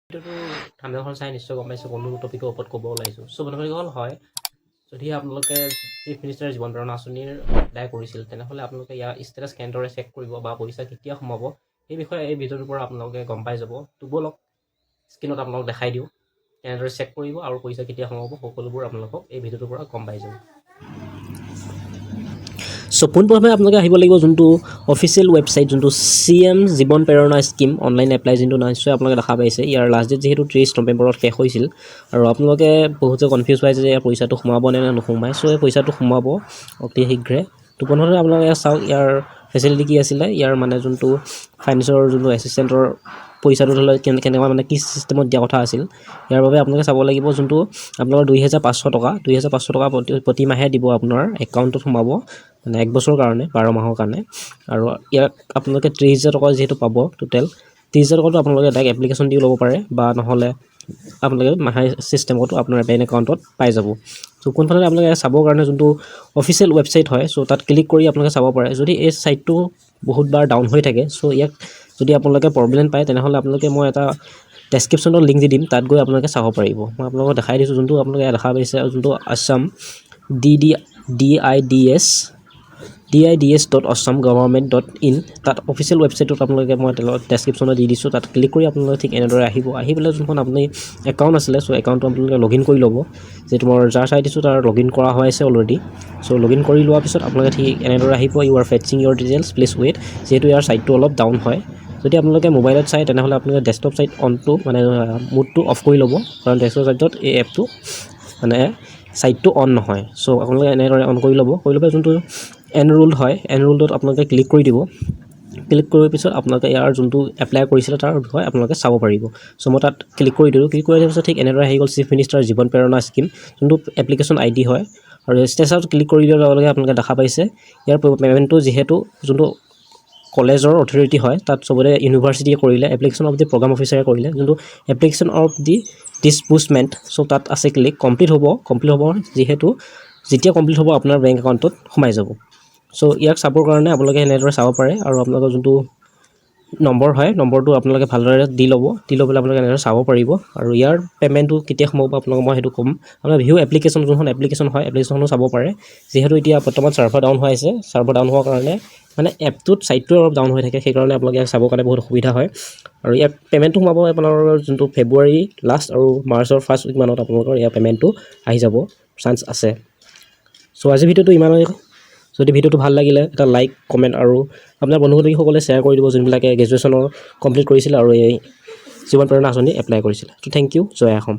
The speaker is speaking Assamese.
ভিডিঅ'টো থাম্বনেইলখন চাই নিশ্চয় গম পাইছোঁ কোনটো টপিকৰ ওপৰত ক'ব ওলাইছোঁ। চ' প্ৰথমতে হয় যদি আপোনালোকে চিফ মিনিষ্টাৰ জীৱন প্ৰেৰণা আঁচনিৰ এপ্লাই কৰিছিল তেনেহ'লে আপোনালোকে ইয়াৰ ষ্টেটাছ কেনেদৰে চেক কৰিব বা পইচা কেতিয়া সোমাব সেই বিষয়ে এই ভিডিঅ'টোৰ পৰা আপোনালোকে গম পাই যাব। ব'লক স্ক্ৰীণত আপোনালোক দেখাই দিওঁ কেনেদৰে চেক কৰিব আৰু পইচা কেতিয়া সোমাব সকলোবোৰ আপোনালোকক এই ভিডিঅ'টোৰ পৰা গম পাই যাব। চ' পোনপ্ৰথমে আপোনালোকে আহিব লাগিব যোনটো অফিচিয়েল ৱেবছাইট যোনটো CM জীৱন প্ৰেৰণা স্কীম অনলাইন এপ্লাই যোনটো নিশ্চয় আপোনালোকে দেখা পাইছে। ইয়াৰ লাষ্ট ডেট যিহেতু 30 নৱেম্বৰত শেষ হৈছিল আৰু আপোনালোকে বহুতে কনফিউজ পাইছে যে পইচাটো সোমাব নে নোসোমায়। চ' এই পইচাটো সোমাব অতি শীঘ্ৰে। তো প্ৰথমতে আপোনালোকে চাওক ইয়াৰ ফেচিলিটি কি আছিলে, ইয়াৰ মানে যোনটো ফাইনেন্সৰ যোনটো এছিষ্টেণ্টৰ পইচাটো ধৰি লওক কেনেকুৱা মানে কি চিষ্টেমত দিয়া কথা আছিল। ইয়াৰ বাবে আপোনালোকে চাব লাগিব যোনটো আপোনালোকৰ 2500 টকা প্ৰতি মাহে দিব আপোনাৰ একাউণ্টত সোমাব মানে 1 বছৰৰ কাৰণে 12 মাহৰ কাৰণে। আৰু ইয়াক আপোনালোকে 30,000 টকা যিহেতু পাব টোটেল 30,000 টকাটো আপোনালোকে ডাইৰেক্ট এপ্লিকেশ্যন দি ল'ব পাৰে বা নহ'লে আপোনালোকে মাহে চিষ্টেমতো আপোনাৰ বেংক একাউণ্টত পাই যাব। চ' কোনফালে আপোনালোকে চাবৰ কাৰণে যোনটো অফিচিয়েল ৱেবছাইট হয় চ' তাত ক্লিক কৰি আপোনালোকে চাব পাৰে। যদি এই ছাইটটো বহুতবাৰ ডাউন হৈ থাকে চ' ইয়াক যদি আপোনালোকে প্ৰব্লেম পায় তেনেহ'লে আপোনালোকে মই এটা ডেছক্ৰিপশ্যনত লিংক দি দিম, তাত গৈ আপোনালোকে চাব পাৰিব। মই আপোনালোকক দেখাই দিছোঁ যোনটো আপোনালোকে দেখা পাইছে যোনটো আছাম dids.assam government.in তাত অফিচিয়েল ৱেবছাইটত আপোনালোকে মই ডেছক্ৰিপশ্যনত দি দিছোঁ, তাত ক্লিক কৰি আপোনালোকে ঠিক এনেদৰে আহি পেলাই যোনখন আপুনি একাউণ্ট আছিলে চ' একাউণ্টটো আপোনালোকে লগইন কৰি ল'ব। যিহেতু মই যাৰ চাই দিছোঁ তাৰ লগইন কৰা হৈ আছে অলৰেডি। চ' লগইন কৰি লোৱাৰ পিছত আপোনালোকে ঠিক এনেদৰে আহিব you are fetching your details please wait. যিহেতু ইয়াৰ ছাইটটো অলপ ডাউন হয়, যদি আপোনালোকে মোবাইলত চাই তেনেহ'লে আপোনালোকে ডেস্কটপ ছাইট অনটো মানে মুডটো অফ কৰি ল'ব, কাৰণ ডেস্কটপ ছাইটত এই এপটো মানে ছাইটটো অন নহয়। চ' আপোনালোকে এনেদৰে অন কৰি ল'ব, যোনটো এনৰোল্ড হয় এনৰোল্ডত আপোনালোকে ক্লিক কৰি দিব। ক্লিক কৰাৰ পিছত আপোনালোকে ইয়াৰ যোনটো এপ্লাই কৰিছিলে তাৰ বিষয়ে আপোনালোকে চাব পাৰিব। চ' মই তাত ক্লিক কৰি দিলোঁ, ক্লিক কৰি দিয়াৰ পিছত ঠিক এনেদৰে আহি গ'ল চিফ মিনিষ্টাৰ জীৱন প্ৰেৰণা স্কীম যোনটো এপ্লিকেশ্যন ID হয়। আৰু ষ্টেটাছত ক্লিক কৰি দিয়াৰ লগে লগে আপোনালোকে দেখা পাইছে ইয়াৰ পে'মেণ্টটো যিহেতু যোনটো কলেজৰ অথৰিটি হয় তাত চবতে ইউনিভাৰ্চিটিয়ে কৰিলে, এপ্লিকেশ্যন অফ দি প্ৰগ্ৰাম অফিচাৰে কৰিলে যোনটো এপ্লিকেশ্যন অফ দি ডিছবুৰ্চমেণ্ট। চ' তাত আছে ক্লিক কমপ্লিট হ'ব যিহেতু যেতিয়া কমপ্লিট হ'ব আপোনাৰ বেংক একাউণ্টত সোমাই যাব। চ' ইয়াক চাবৰ কাৰণে আপোনালোকে এনেদৰে চাব পাৰে আৰু আপোনালোকৰ যোনটো নম্বৰ হয় নম্বৰটো আপোনালোকে ভালদৰে দি ল'ব, দি লৈ পেলাই আপোনালোকে এনেদৰে চাব পাৰিব। আৰু ইয়াৰ পে'মেণ্টটো কেতিয়া সোমাব আপোনালোকক মই সেইটো ক'ম। আপোনাৰ ভিউ এপ্লিকেশ্যন যোনখন এপ্লিকেশ্যন হয় এপ্লিকেশ্যনখনো চাব পাৰে। যিহেতু এতিয়া বৰ্তমান ছাৰ্ভাৰ ডাউন হৈ আছে, ছাৰ্ভাৰ ডাউন হোৱাৰ কাৰণে মানে এপটোত ছাইটটো অলপ ডাউন হৈ থাকে, সেইকাৰণে আপোনালোকে ইয়াক চাবৰ কাৰণে বহুত অসুবিধা হয়। আৰু ইয়াৰ পে'মেণ্টটো সোমাব আপোনালোকৰ যোনটো ফেব্ৰুৱাৰী লাষ্ট আৰু মাৰ্চৰ ফাৰ্ষ্ট উইকমানত আপোনালোকৰ ইয়াৰ পে'মেণ্টটো আহি যাব চান্স আছে। চ' আজিৰ ভিডিঅ'টো ইমানেই। যদি ভিডিঅ'টো ভাল লাগিলে এটা লাইক কমেণ্ট আৰু আপোনাৰ বন্ধু বান্ধৱীসকলে শ্বেয়াৰ কৰি দিব যোনবিলাকে গ্ৰেজুৱেশ্যনৰ কমপ্লিট কৰিছিলে আৰু এই জীৱন প্ৰেৰণা আঁচনি এপ্লাই কৰিছিলে। ত' থেংক ইউ, জয় অসম।